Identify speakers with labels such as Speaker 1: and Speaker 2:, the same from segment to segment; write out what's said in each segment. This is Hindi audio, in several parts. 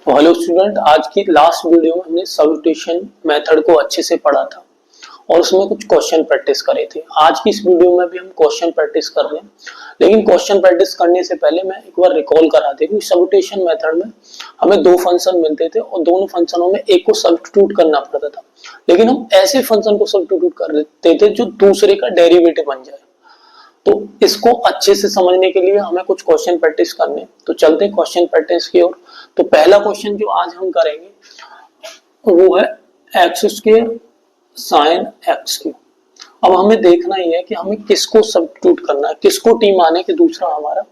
Speaker 1: तो हेलो स्टूडेंट, आज की लास्ट वीडियो में हमने सब्स्टिट्यूशन मेथड को अच्छे से पढ़ा था और उसमें कुछ क्वेश्चन प्रैक्टिस करे थे। आज की इस वीडियो में भी हम क्वेश्चन प्रैक्टिस कर रहे हैं, लेकिन क्वेश्चन प्रैक्टिस करने से पहले मैं एक बार रिकॉल करा दूं कि सब्स्टिट्यूशन मेथड में हमें दो फंक्शन मिलते थे और दोनों फंक्शनों में एक को सब्स्टिट्यूट करना पड़ता था, लेकिन हम ऐसे फंक्शन को सब्स्टिट्यूट करते थे जो दूसरे का डेरिवेटिव बन जाए। तो इसको अच्छे से समझने के लिए हमें कुछ क्वेश्चन प्रैक्टिस करने, तो चलते हैं क्वेश्चन प्रैक्टिस की ओर। तो पहला क्वेश्चन जो आज हम करेंगे वो है x square sine x cube. अब हमें देखना ही है कि हमें किसको सब्स्टिट्यूट करना है, किसको टी माने कि दूसरा हमारा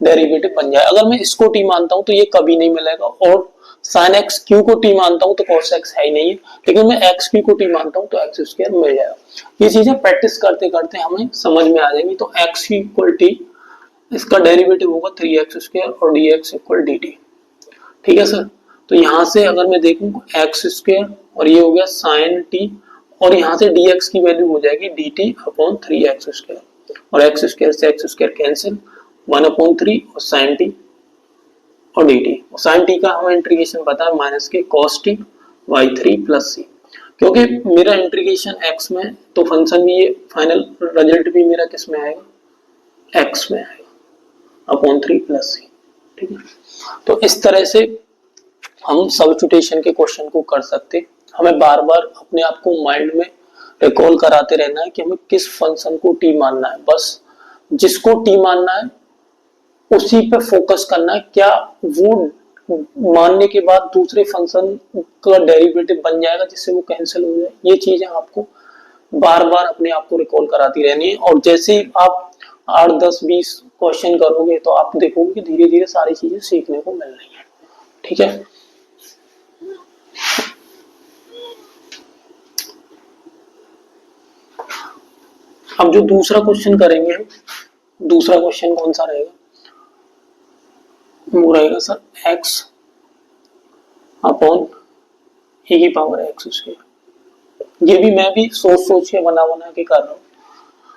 Speaker 1: डेरिवेटिव बन जाए। अगर मैं इसको टी मानता हूं तो ये कभी नहीं मिलेगा, और साइन एक्स क्यू को टी मानता हूं तो कॉस एक्स है ही नहीं है, लेकिन मैं एक्स क्यू को टी मानता हूं तो एक्स स्क्वायर मिल जाएगा। ये चीजें प्रैक्टिस करते करते हमें समझ में आ जाएंगी। तो एक्स क्यू इक्वल टी, इसका डेरिवेटिव होगा 3x स्क्वायर और dx इक्वल dt। ठीक है सर। तो यहां से अगर मैं देखूं एक्स स्क्वायर और ये हो गया साइन टी, और यहाँ से dx की वैल्यू हो जाएगी dt अपॉन 3x स्क्वायर, और एक्स स्क्वायर से एक्स स्क्वायर कैंसिल, 1/3 और साइन टी और dt। साइन टी का हमें इंटीग्रेशन पता है माइनस के cos t y3 plus c। क्योंकि मेरा इंटीग्रेशन x में, तो फंक्शन भी ये फाइनल रिजल्ट भी मेरा किस में आएगा, x में आएगा अपॉन 3 प्लस c। ठीक है। तो इस तरह से हम सब्स्टिट्यूशन के क्वेश्चन को कर सकते। हमें बार बार अपने आप को माइंड में रिकॉल कराते रहना है कि हमें किस फंक्शन को टी मानना है। बस जिसको टी मानना है उसी पे फोकस करना है। क्या वो मानने के बाद दूसरे फंक्शन का डेरिवेटिव बन जाएगा जिससे वो कैंसिल हो जाए। ये चीजें आपको बार बार अपने आप को रिकॉल कराती रहनी है, और जैसे ही आप 8, 10, 20 क्वेश्चन करोगे तो आप देखोगे कि धीरे धीरे सारी चीजें सीखने को मिल रही है। ठीक है। अब जो दूसरा क्वेश्चन करेंगे हम, दूसरा क्वेश्चन कौन सा रहेगा, वो रहेगा सर x अपॉन e की पावर x स्क्वायर। ये भी मैं भी सोच सोच के बना बना के कर रहा हूँ।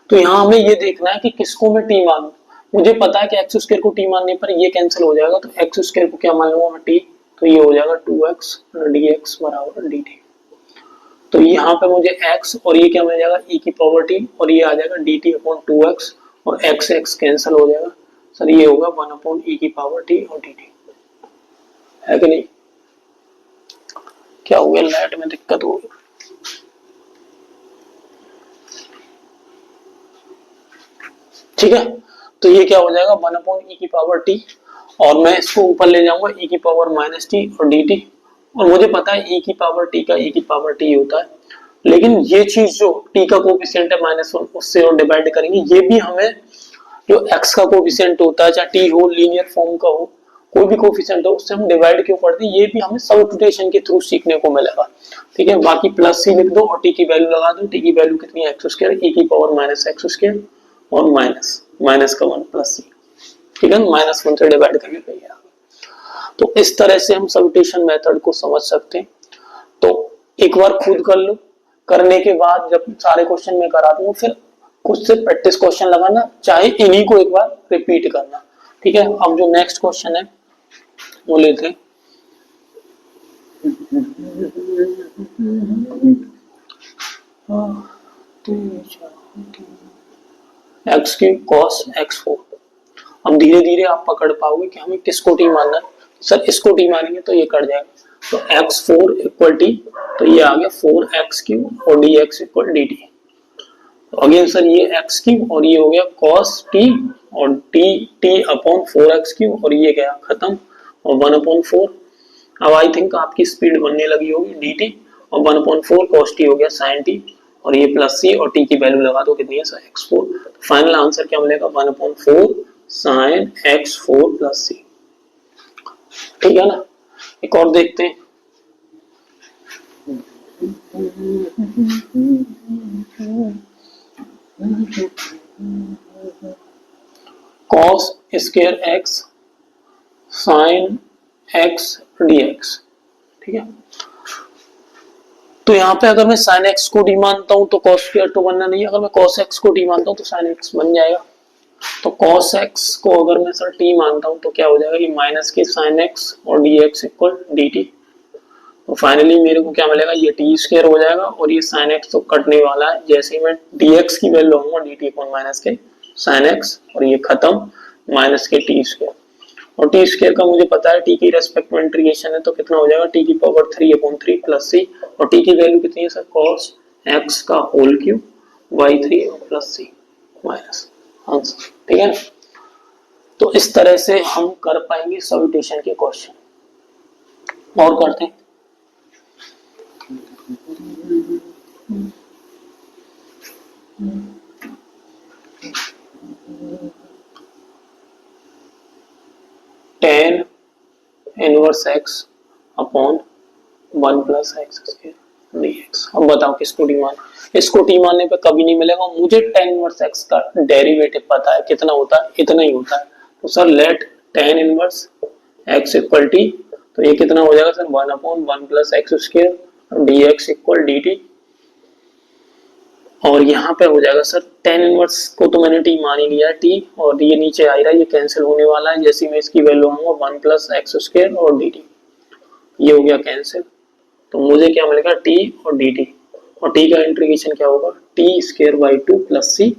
Speaker 1: तो यहाँ हमें ये देखना है कि किसको मैं टी मानूं। मुझे पता है कि एक्स स्क्वायर को टी मानने पर ये कैंसिल हो जाएगा, तो एक्स स्क्वायर को क्या मान लूंगा मैं टी, तो ये हो जाएगा 2x dx बराबर dt। तो यहाँ पे मुझे x और ये क्या मिल जाएगा e की पावर t, और ये आ जाएगा dt अपॉन 2x, और x x कैंसिल हो जाएगा सर, ये होगा 1 अपॉन e की पावर t और dt। है कि नहीं? क्या हो गया, लाइट में दिक्कत हो गई। ठीक है। तो ये क्या हो जाएगा 1 अपॉन ई की पावर टी, और मैं इसको ऊपर ले जाऊंगा e की पावर माइनस टी और dt। और मुझे पता है e की पावर t का e की पावर t होता है, लेकिन ये चीज जो t का कोफिशिएंट है -1, उससे और डिवाइड करेंगे। ये भी हमें जो x का कोफिशिएंट होता है, चाहे t हो, लीनियर फॉर्म का हो, कोई भी कोफिशिएंट हो, उससे हम डिवाइड क्यों करते हैं, ये भी हमें सब्स्टिट्यूशन के थ्रू सीखने को मिलेगा। ठीक है। बाकी प्लस सी लिख दो और t की वैल्यू लगा दो। t की वैल्यू कितनी है, एक्स स्क्वायर, e की पावर माइनस एक्स स्क्वायर और माइनस का 1 प्लस सी। ठीक है। -1 से डिवाइड करके गई। तो इस तरह से हम सब्स्टिट्यूशन मेथड को समझ सकते हैं। तो एक बार खुद कर लो, करने के बाद जब सारे क्वेश्चन में करा दूंगा, फिर खुद से प्रैक्टिस क्वेश्चन लगाना, चाहे इन्हीं को एक बार रिपीट करना। ठीक है। अब जो नेक्स्ट क्वेश्चन है वो लेते हैं। X cube cos x4। अब धीरे धीरे आप पकड़ पाओगे कि हमें किसको टी मानना है। सर इसको टी मानेंगे तो ये कट जाएगा, तो x4 इक्वल टी, तो ये आ गया 4x क्यूब और dx इक्वल dt। तो अगेन सर ये x क्यूब और ये हो गया cos t, और t अपॉन 4x क्यूब, और ये गया खत्म, और 1/4। अब आई थिंक आपकी स्पीड बनने लगी होगी dt, और 1/4 cos t हो गया sin t, और ये प्लस सी, और t की वैल्यू लगा दो कितनी है सर x4। फाइनल आंसर क्या मिलेगा 1/4 sin x4 प्लस सी। ठीक है ना। एक और देखते हैं। cos square x sin x dx। ठीक है। तो यहाँ पे अगर मैं sin x को डी मानता हूं तो cos स्क्वायर तो बनना नहीं है, अगर मैं cos x को डी मानता हूं तो sin x बन जाएगा। तो cos x को अगर मैं सर t मानता हूं तो क्या हो जाएगा, ये माइनस के sin x और dx इक्वल dt। तो फाइनली मेरे को क्या मिलेगा, ये t स्क्वायर हो जाएगा और ये sin x तो कटने वाला है, जैसे ही मैं dx की वैल्यू लूंगा dt इक्वल माइनस के sin x और ये खत्म माइनस के t स्क्वायर। और टी स्क्वायर का मुझे पता है टी की रेस्पेक्ट में इंटीग्रेशन है तो कितना हो जाएगा, टी की पावर 3/3 प्लस सी, और टी की वैल्यू कितनी है सर, cos x का होल क्यूब बाई 3 और प्लस सी माइनस आंसर। ठीक है, तो इस तरह से हम कर पाएंगे सॉल्यूशन के क्वेश्चन। और करते हैं tan inverse x upon 1 plus x square dx। अब बताओ किसको टी मान, इसको टी मानने पे कभी नहीं मिलेगा, मुझे tan इनवर्स x का डेरिवेटिव पता है कितना होता है, इतना ही होता है। तो sir let tan inverse x equal t, तो ये कितना हो जाएगा sir 1 upon 1 plus x square dx equal dt। और यहाँ पे हो जाएगा सर tan इनवर्स को तो मैंने t मान ही लिया है, t और ये नीचे आ रहा है, ये कैंसिल होने वाला है, जैसे मैं इसकी वैल्यू आऊंगा 1 प्लस एक्स स्क्वायर और dt, ये हो गया कैंसिल। तो मुझे क्या मिलेगा, t और dt, और t का इंटीग्रेशन क्या होगा, t square by 2 plus C,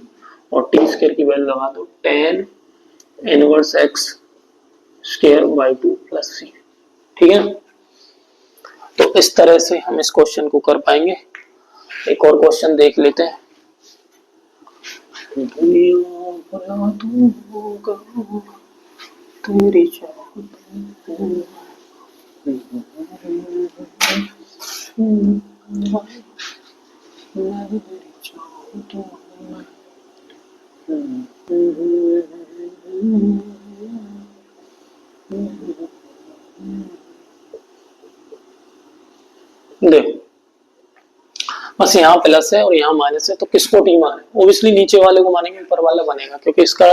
Speaker 1: और t स्क्वायर की वैल्यू लगा दो tan inverse x square by 2 plus C. ठीक है, तो इस तरह से हम इस क्वेश्चन को कर पाएंगे। एक और क्वेश्चन देख लेते हैं। दुनिया भला दूंगा तेरी चाहत देखो, बस यहाँ प्लस है और यहाँ माइनस है, तो किसको टी माने, ओब्वियसली नीचे वाले को मानेंगे, ऊपर वाला बनेगा, क्योंकि इसका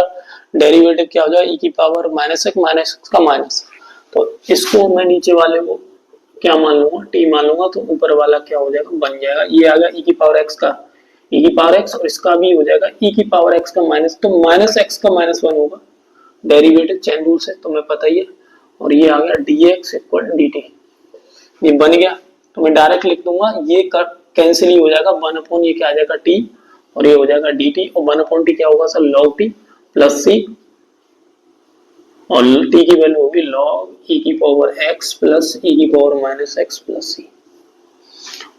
Speaker 1: डेरिवेटिव क्या हो जाएगा, e की पावर माइनस एक माइनस का माइनस, तो इसको मैं नीचे वाले को क्या मान लूंगा, टी मान लूंगा, तो ऊपर वाला क्या हो जाएगा, बन जाएगा, ये आ गया e की पावर x का, e की पावर x, और इसका भी हो जाएगा e की पावर x का माइनस, तो माइनस x का माइनस 1 होगा, डेरिवेटिव चेन रूल से तुम्हें पता ही है, और ये आ गया dx इक्वल dt, ये बन गया। तो मैं डायरेक्ट लिख दूंगा, ये कट कैंसिल ही हो जाएगा, 1 अपॉन ये क्या आ जाएगा t, और ये हो जाएगा dt, और 1 अपॉन t क्या होगा sir, log t plus c, और t की वैल्यू होगी log e की पावर x प्लस e की power minus x plus c।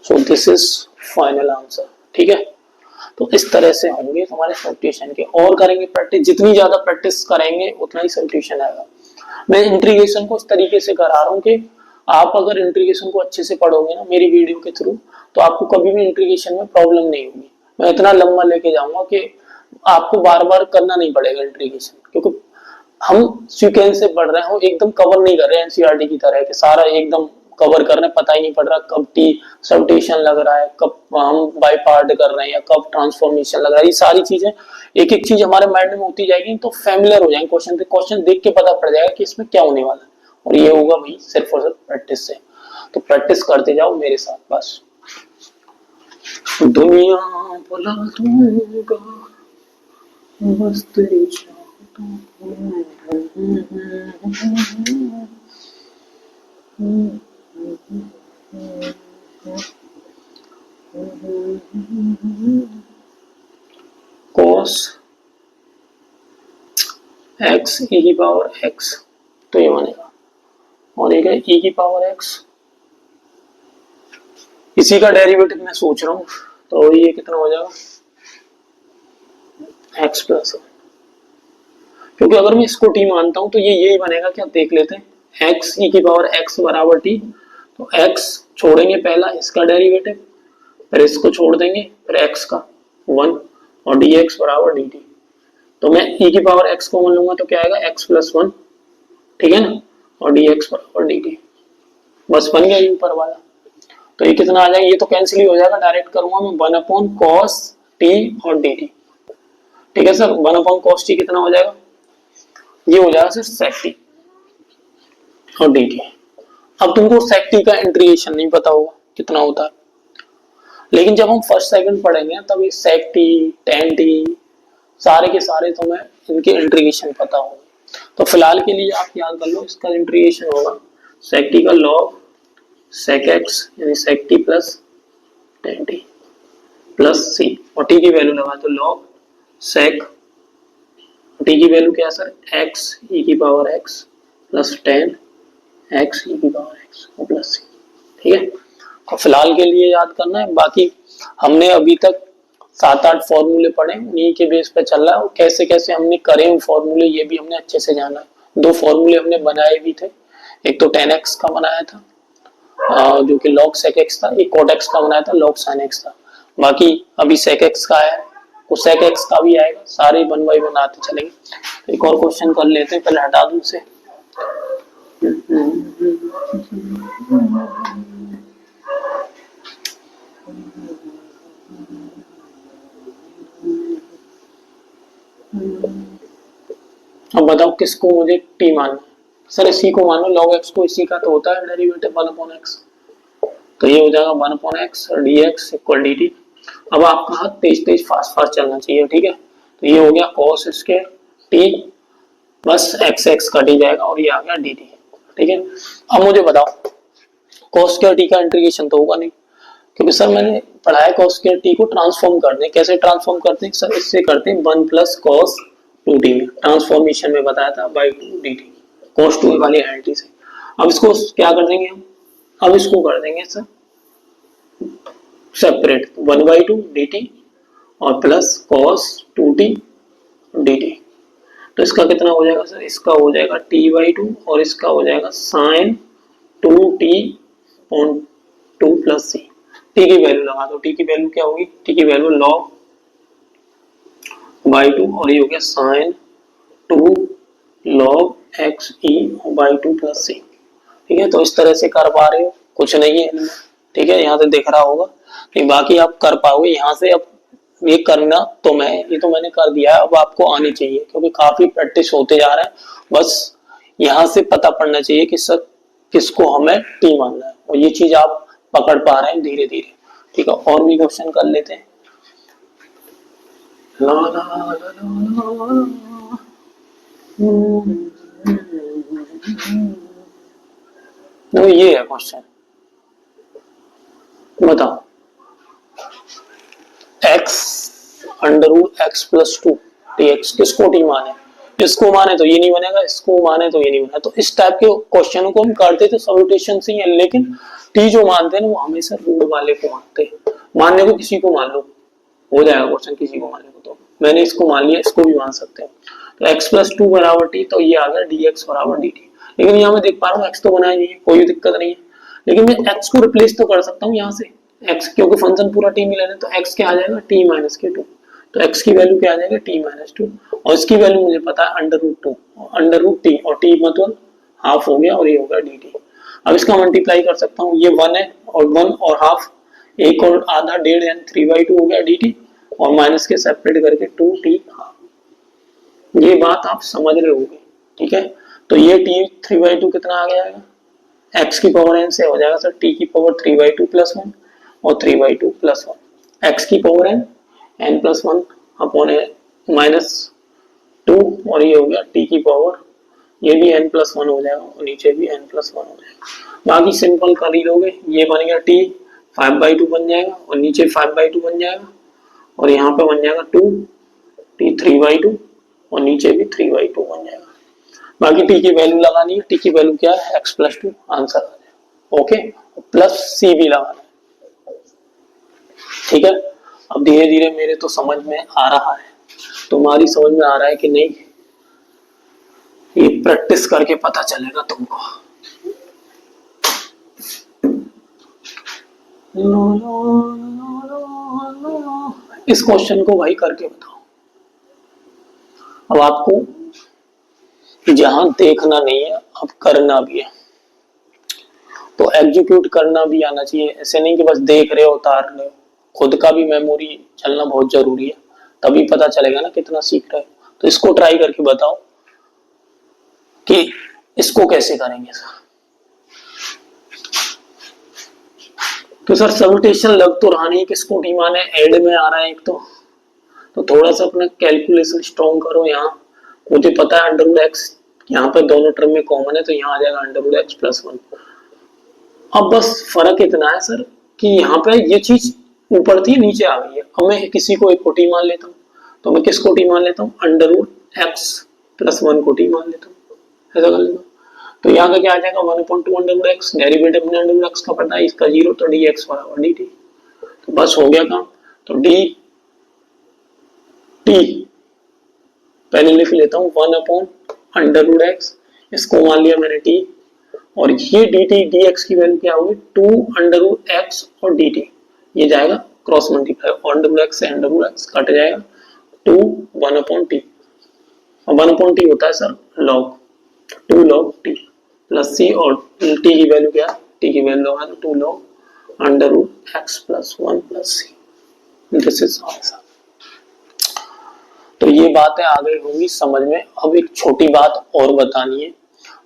Speaker 1: So this is final answer. ठीक है, तो इस तरह से होंगे हमारे सब्स्टिट्यूशन के, और करेंगे प्रैक्टिस, जितनी ज्यादा प्रैक्टिस करेंगे उतना ही सब्स्टिट्यूशन आएगा। मैं इंटीग्रेशन को इस तरीके से करा रहा हूँ कि आप अगर इंटीग्रेशन को अच्छे से पढ़ोगे ना मेरी वीडियो के थ्रू, तो आपको कभी भी इंटीग्रेशन में प्रॉब्लम नहीं होगी। मैं इतना लंबा लेके जाऊंगा कि आपको बार बार करना नहीं पड़ेगा इंटीग्रेशन, क्योंकि हम सीक्वेंस से पढ़ रहे हो, एकदम कवर नहीं कर रहे हैं एनसीईआरटी की तरह कि सारा एकदम कवर करने, पता ही नहीं पड़ रहा कब टी सब्स्टिट्यूशन लग रहा है, कब हम बाय पार्ट कर रहे हैं, या कब ट्रांसफॉर्मेशन लग रहा है, ये सारी चीजें एक एक चीज हमारे माइंड में होती जाएगी, तो फैमिलियर हो जाएंगे क्वेश्चन देख के पता पड़ जाएगा कि इसमें क्या होने वाला है, और ये होगा भाई सिर्फ और सिर्फ प्रैक्टिस से। तो प्रैक्टिस करते जाओ मेरे साथ बस। दुनिया भुला दूंगा बस तेरी चाहतों cos x e की पावर x, तो ये बनेगा, और एक है e की पावर x, इसी का डेरिवेटिव मैं सोच रहा हूँ, तो ये कितना हो जाएगा x प्लस, क्योंकि अगर मैं इसको t मानता हूं तो ये यही बनेगा, क्या देख लेते हैं, x e की पावर x बराबर t, तो x छोड़ेंगे पहला इसका डेरिवेटिव, फिर इसको छोड़ देंगे, फिर x का 1 और dx बराबर dt, तो मैं e की पावर x को मान लूंगा तो क्या आएगा x प्लस 1, ठीक है ना, और dx बराबर dt, बस बन गया ऊपर वाला। तो ये कितना आ जाएगा, ये तो कैंसिल ही हो जाएगा, डायरेक्ट करूंगा मैं 1 अपॉन cos t और dt। ठीक है सर, 1 अपॉन cos t कितना हो जाएगा, ये हो जाएगा सर sec t और dt। अब तुमको sec t का इंटीग्रेशन नहीं पता होगा कितना होता है, लेकिन जब हम फर्स्ट सेकंड पढ़ेंगे तब ये sec t tan t सारे के सारे तो मैं इनके इंटीग्रेशन पता हो। तो फिलहाल के लिए आप याद कर लो, इसका इंटीग्रेशन होगा sec t का log sec x यानी sec t plus tan t plus c, और t की वैल्यू लगा तो log sec, t की वैल्यू क्या है सर, x e की power x plus tan x e की पावर x और प्लस c। ठीक है, तो फिलहाल के लिए याद करना है। बाकी हमने अभी तक 7-8 फॉर्मूले पढ़े, उन्हीं के बेस पे चल रहा है, और कैसे कैसे हमने करे उन फॉर्मूले ये भी हमने अच्छे से जाना है। 2 फॉर्मूले हमने बनाए भी थे, एक तो tan x का बनाया था जो कि log sec x था, एक cot x का बनाया था log sin x था। बाकी अभी sec x का है तो sec x का भी आएगा, सारे 1 बाय 1 आते चलेंगे। एक और क्वेश्चन कर लेते हैं, पहले हटा दूं इसे। अब बताओ किसको मुझे t मानना है। सर इसी को मानो, log x को, इसी का तो होता है डेरिवेटिव 1/x, तो ये हो जाएगा 1/x dx इक्वल dt। अब आपका हाथ तेज तेज फास्ट फास्ट चलना चाहिए, ठीक है। तो ये हो गया cos स्क्वायर t, बस x x कट ही जाएगा और ये आ गया dt। ठीक है, अब मुझे बताओ cos स्क्वायर t का इंटीग्रेशन तो होगा नहीं, क्योंकि सर मैंने पढ़ा है cos स्क्वायर t को ट्रांसफॉर्म करते हैं। कैसे ट्रांसफॉर्म करते हैं सर, इससे करते हैं 1 प्लस cos 2t में, ट्रांसफॉर्मेशन में बताया था बाई 2 dt, cos 2 वाली आइडेंटिटी से। अब इसको क्या कर देंगे हम, अब इसको कर देंगे सर सेपरेट, 1/2 dt और प्लस cos 2t dt। तो इसका कितना हो जाएगा सर, इसका हो जाएगा t/2 और इसका हो जाएगा sin 2t on 2 plus c। t की वैल्यू लगा दो, t की वैल्यू क्या होगी, t की वैल्यू log बाई 2 और ये हो गया sin 2 log x e by 2 plus c। ठीक है, तो इस तरह से कर पा रहे हो, कुछ नहीं है, ठीक है, यहाँ से दिख रहा होगा, नहीं बाकी आप कर पाओगे यहाँ से। अब ये करना तो ये तो मैंने कर दिया है, अब आपको आनी चाहिए, क्योंकि काफी प्रैक्टिस होते जा रहा है। बस यहाँ से पता पड़ना चाहिए कि सर किसको हमें टी मानना है, और ये चीज आप पकड़ पा रहे हैं धीरे धीरे। ठीक है, और भी क्वेश्चन कर लेते हैं। ला ला ला ला ला। तो ये है क्वेश्चन, बताओ x under x plus 2 dx किसको टी माने, इसको माने तो ये नहीं बनेगा, इसको माने तो ये नहीं बनेगा। तो इस टाइप के क्वेश्चनों को हम करते थे सॉल्यूशन से ही है, लेकिन टी जो मानते हैं ना वो हमेशा रूट वाले को मानते हैं। मानने को किसी को मान लो, हो जाएगा क्वेश्चन, किसी को मानने को, तो मैंने इसको मान लिया, इसको भी मान सकते हैं। तो x प्लस 2 बराबर टी, तो ये आ गया dx बराबर dt। लेकिन यहाँ मैं देख पा रहा हूँ x तो बनाया नहीं है, कोई दिक्कत नहीं है, लेकिन मैं x को रिप्लेस तो कर सकता हूँ यहाँ से, x क्योंकि फंक्शन पूरा t में लेना है, तो x क्या आ जाएगा t माइनस के 2, तो x की वैल्यू क्या आ जाएगा t माइनस 2, और इसकी वैल्यू मुझे पता है under root 2, under root t, और t मतलब हाफ हो गया, और ये होगा dt। अब इसका मल्टीप्लाई कर सकता हूँ, ये 1 है और 1 और हाफ, एक और आधा, डेढ़ यानी 3/2 हो गया dt, और माइनस के सेपरेट करके 2t हाफ। ये बात आप समझ रहे होगे, ठीक है। तो ये t 3/2 कितना आ गया है, x की पावर n से हो जाएगा सर t की पावर 3/2 प्लस 1 और 3/2 प्लस 1, x की power n n plus 1 upon minus 2, और ये हो गया t की पावर, ये भी n प्लस 1 हो जाएगा और नीचे भी n प्लस 1 हो जाएगा। बाकी सिंपल कर ही लोगे, ये बन गया t 5/2 बन जाएगा और नीचे 5/2 बन जाएगा, और यहाँ पे बन जाएगा 2 t 3/2 और नीचे भी 3/2 बन जाएगा। बाकी t की वैल्यू लगानी है, t की वैल्यू क्या है x प्लस 2, आंसर आ जाएगा। ओके, प्लस c भी लगाना है, ठीक है। अब धीरे धीरे मेरे तो समझ में आ रहा है, तुम्हारी समझ में आ रहा है कि नहीं, ये प्रैक्टिस करके पता चलेगा तुमको। इस क्वेश्चन को भाई करके बताओ। अब आपको जहां देखना नहीं है, अब करना भी है, तो एग्जीक्यूट करना भी आना चाहिए। ऐसे नहीं कि बस देख रहे हो उतार रहे हो, खुद का भी मेमोरी चलना बहुत जरूरी है, तभी पता चलेगा ना कितना सीख रहे हो। तो इसको ट्राई करके बताओ कि इसको कैसे करेंगे सर। तो सर सब्स्टिट्यूशन लग तो रहा नहीं, किसको टी माने, एड में आ रहा है एक तो थोड़ा सा अपना कैलकुलेशन स्ट्रॉन्ग करो यहाँ, मुझे पता है अंडर रूट एक्स यहाँ पे दोनों टर्म में कॉमन है, तो यहाँ आ जाएगा अंडर रूट एक्स प्लस 1। अब बस फर्क इतना है सर कि यहाँ पे ये चीज ऊपर थी नीचे आ गई है। अब मैं किसी को एक को टी मान लेता हूँ, तो मैं किसको टी मान लेता हूँ, अंडर रूट एक्स प्लस 1 को टी मान लेता हूँ, ऐसा कर लेता हूँ। तो यहाँ का क्या आ जाएगा 1/2 अंडर रूट एक्स, डेरिवेटिव अपने अंडर रूट एक्स का पता है, इसका 0, तो डी एक्स बराबर डी टी। तो बस हो गया काम। तो डी टी पहले लिख लेता हूँ 1/अंडर रूट एक्स, इसको मान लिया मैंने टी, और ये डी टी डी एक्स की वैल्यू क्या होगी 2 अंडर रूट एक्स और डी टी, ये जाएगा cross multiply, under root X से अंडर रूट एक्स कट जाएगा, 2 1/t। अब 1/t होता है sir log 2 log t plus C, और t की वैल्यू क्या है, t की वैल्यू है 2 log under root x plus 1 plus C. This is answer. तो ये बातें आ गई होंगी समझ में। अब एक छोटी बात और बतानी है,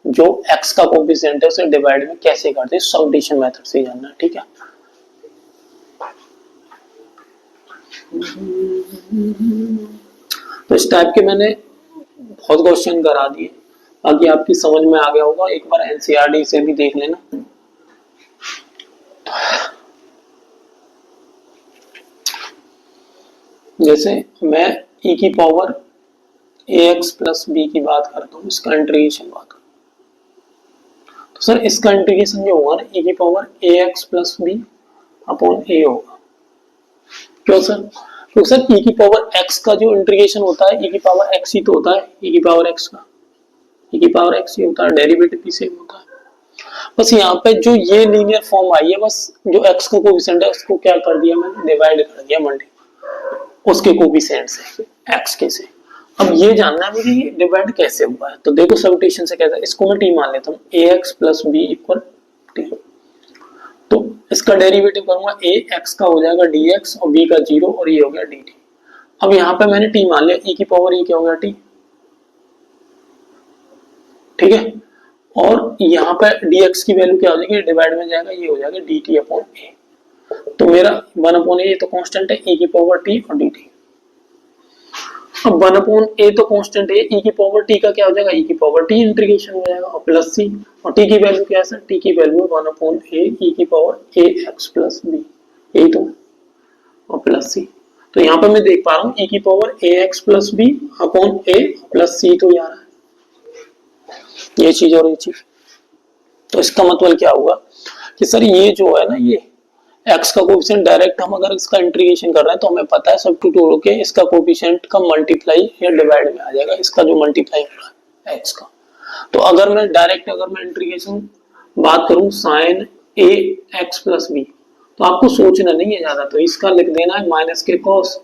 Speaker 1: जो x का कोफिशिएंट है उसे डिवाइड में कैसे करते हैं, सब्स्टिट्यूशन मेथड से जानना है, ठीक है। तो इस टाइप के मैंने बहुत क्वेश्चन करा दिए, बाकी आपकी समझ में आ गया होगा। एक बार एनसीईआरटी से भी देख लेना। जैसे मैं e की पावर ax प्लस b की बात करता हूँ, इसका इंटीग्रेशन बात करूँ, तो सर इसका इंटीग्रेशन जो होगा ना e की power ax plus b upon a होगा। क्यों सर? क्योंकि सर e की पावर x का जो इंटीग्रेशन होता है e की पावर x ही तो होता है, e की पावर x का e की पावर x ही होता है, डेरिवेटिव भी सेम होता है। बस यहाँ पे जो ये लीनियर फॉर्म आई है, बस जो x का कोफिशिएंट है उसको क्या कर दिया मैंने, डिवाइड कर दिया मल्टी उसके कोफिशिएंट से x के से। अब ये जानना है कि डिवाइड कैसे हुआ है, तो देखो सब्स्टिट्यूशन से कैसा, इसको मैं t मान लेता हूँ, ax plus b equal t। तो इसका डेरिवेटिव करूंगा, a x का हो जाएगा dx और b का 0 और ये हो गया dt। अब यहाँ पे मैंने t मान लिया, e की पावर e क्या हो गया t, ठीक है। और यहाँ पे dx की वैल्यू क्या हो जाएगी, डिवाइड में जाएगा, ये हो जाएगा dt अपॉन a। तो मेरा 1/a तो कांस्टेंट है, e की पावर t और dt। अब 1/a तो कांस्टेंट है, e की पावर t का क्या हो जाएगा, e की पावर t इंटीग्रेशन हो जाएगा और प्लस c, और t की वैल्यू क्या है सर, t की वैल्यू 1/a e की पावर ax प्लस b, यही तो, और प्लस c। तो यहाँ पे मैं देख पा रहा हूँ e की power ax plus b upon a plus c तो आ रहा है, ये चीज और ये चीज। तो इसका मतलब क्या हुआ कि सर ये जो है ना, ये x का कोफिशिएंट डायरेक्ट हम अगर इसका इंटीग्रेशन कर रहे हैं तो हमें पता है सब्स्टिट्यूट होके इसका कोफिशिएंट का मल्टीप्लाई या डिवाइड में आ जाएगा, इसका जो मल्टीप्लाई हो रहा है x का। तो अगर मैं डायरेक्ट इंटीग्रेशन बात करूं sin a x plus b, तो आपको सोचना नहीं है ज्यादा, तो इसका लिख देना है माइनस के cos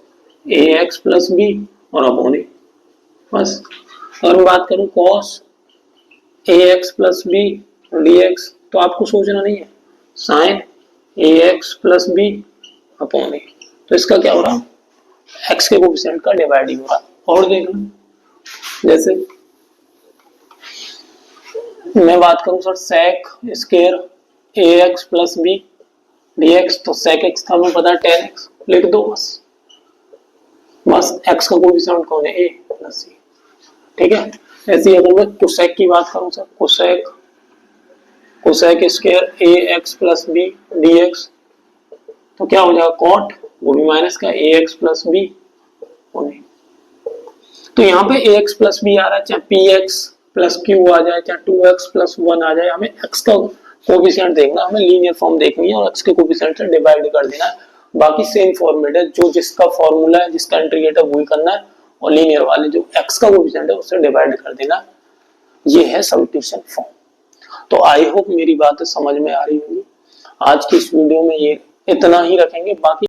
Speaker 1: a x plus b और अपॉन a, बस। अगर मैं बात करूं cos ax plus b dx, तो आपको सोचना नहीं है, sin ax plus b upon a। तो इसका क्या हो रहा है, x के कोफिशिएंट का डिवाइड ही हो रहा। और देखना, जैसे मैं बात करूं sir sec square ax plus b dx, तो sec x था हमें पता है 10x, लिख दो बस, बस x का कोफिशिएंट कौन है, a प्लस c, ठीक है। ऐसे ही अगर मैं कोसेक की बात करूं sir, cosec square ax plus b dx, तो क्या हो जाएगा cot, वो भी माइनस का ax प्लस b होने। तो यहाँ पे ax प्लस b आ रहा है, चाहे px प्लस q आ जाए, चाहे 2x प्लस 1 आ जाए, हमें x का कोफिशिएंट देखना, हमें लीनियर फॉर्म देखनी है और x के कोफिशिएंट से डिवाइड कर देना है। बाकी सेम फॉर्मेट है, जो जिसका फॉर्मूला है, जिसका इंटीग्रेट है वही करना है, और लीनियर वाले जो x का कोफिशिएंट है उससे डिवाइड कर देना। ये है सब्स्टिट्यूशन फॉर्म। तो आई होप मेरी बातें समझ में आ रही होगी। आज की इस वीडियो में ये इतना ही रखेंगे, बाकी